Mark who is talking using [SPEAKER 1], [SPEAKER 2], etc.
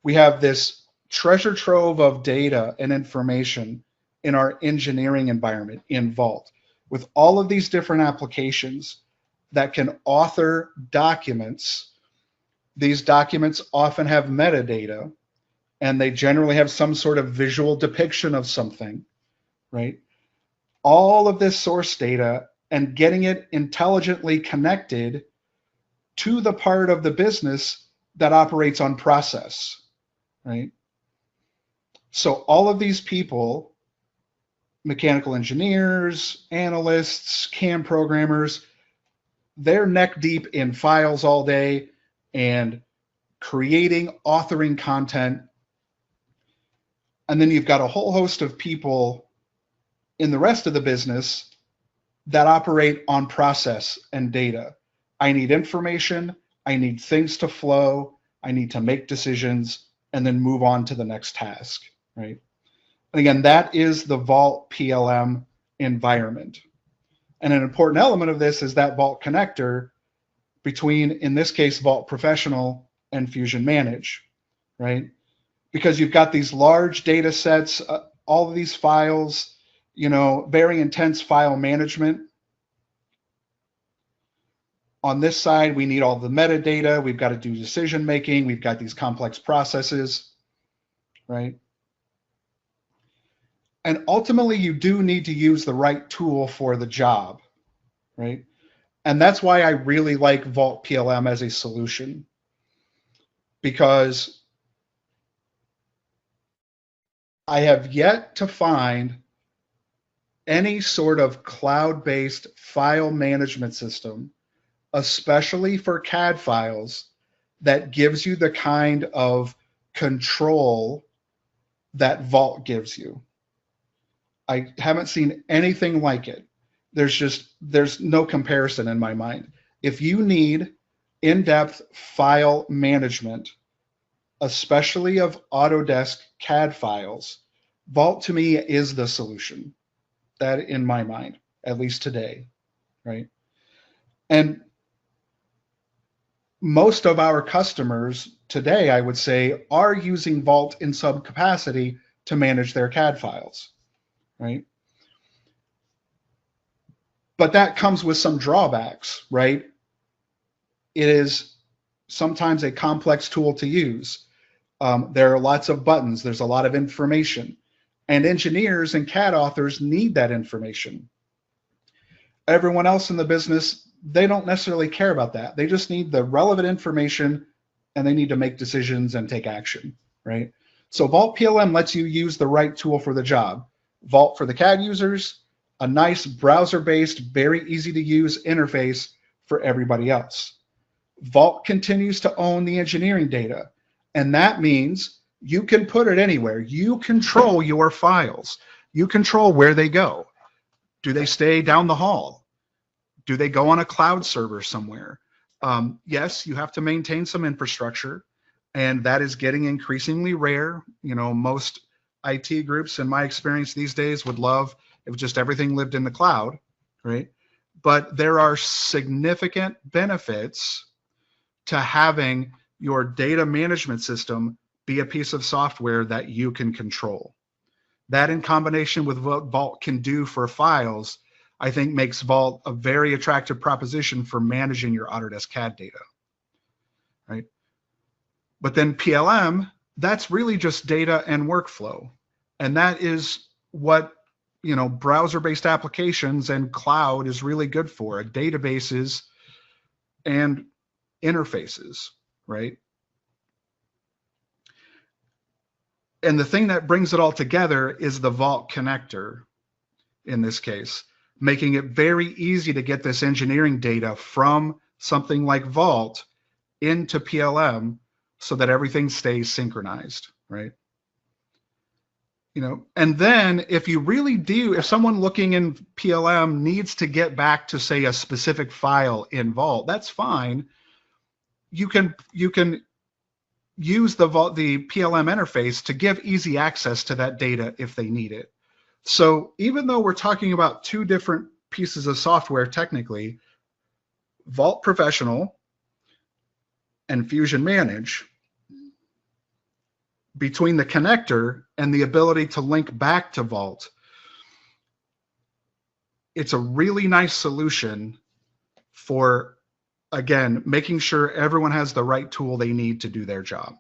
[SPEAKER 1] we have this treasure trove of data and information in our engineering environment in Vault with all of these different applications that can author documents. These documents often have metadata, and they generally have some sort of visual depiction of something, right? All of this source data and getting it intelligently connected to the part of the business that operates on process, right? So all of these people, mechanical engineers, analysts, CAM programmers, they're neck deep in files all day and creating, authoring content. And then you've got a whole host of people in the rest of the business that operate on process and data. I need information, I need things to flow, I need to make decisions, and then move on to the next task, right? And again, that is the Vault PLM environment. And an important element of this is that Vault connector between, in this case, Vault Professional and Fusion Manage, right? Because you've got these large data sets, all of these files, you know, very intense file management. On this side, we need all the metadata. We've got to do decision making. We've got these complex processes, right? And ultimately, you do need to use the right tool for the job, right? And that's why I really like Vault PLM as a solution, because I have yet to find any sort of cloud-based file management system, especially for CAD files, that gives you the kind of control that Vault gives you. I haven't seen anything like it. There's no comparison in my mind. If you need in-depth file management, especially of Autodesk CAD files, Vault to me is the solution. That in my mind, at least today, right? And most of our customers today, I would say, are using Vault in some capacity to manage their CAD files, right? But that comes with some drawbacks, right? It is sometimes a complex tool to use. There are lots of buttons. There's a lot of information. And engineers and CAD authors need that information. Everyone else in the business, they don't necessarily care about that. They just need the relevant information, and they need to make decisions and take action, right? So Vault PLM lets you use the right tool for the job. Vault for the CAD users, a nice browser-based, very easy to use interface for everybody else. Vault continues to own the engineering data, and that means you can put it anywhere. You control your files. You control where they go. Do they stay down the hall? Do they go on a cloud server somewhere? Yes, you have to maintain some infrastructure, and that is getting increasingly rare. You know, most IT groups, in my experience these days, would love if just everything lived in the cloud, right? But there are significant benefits to having your data management system be a piece of software that you can control. That, in combination with what Vault can do for files, I think makes Vault a very attractive proposition for managing your Autodesk CAD data, right? But then PLM, that's really just data and workflow. And that is what, you know, browser-based applications and cloud is really good for, databases and interfaces, right? And the thing that brings it all together is the Vault connector in this case, making it very easy to get this engineering data from something like Vault into PLM so that everything stays synchronized, right? You know, and then if you really do, if someone looking in PLM needs to get back to, say, a specific file in Vault, that's fine. You can use the PLM interface to give easy access to that data if they need it. So even though we're talking about two different pieces of software technically, Vault Professional and Fusion Manage, between the connector and the ability to link back to Vault, it's a really nice solution for, again, making sure everyone has the right tool they need to do their job.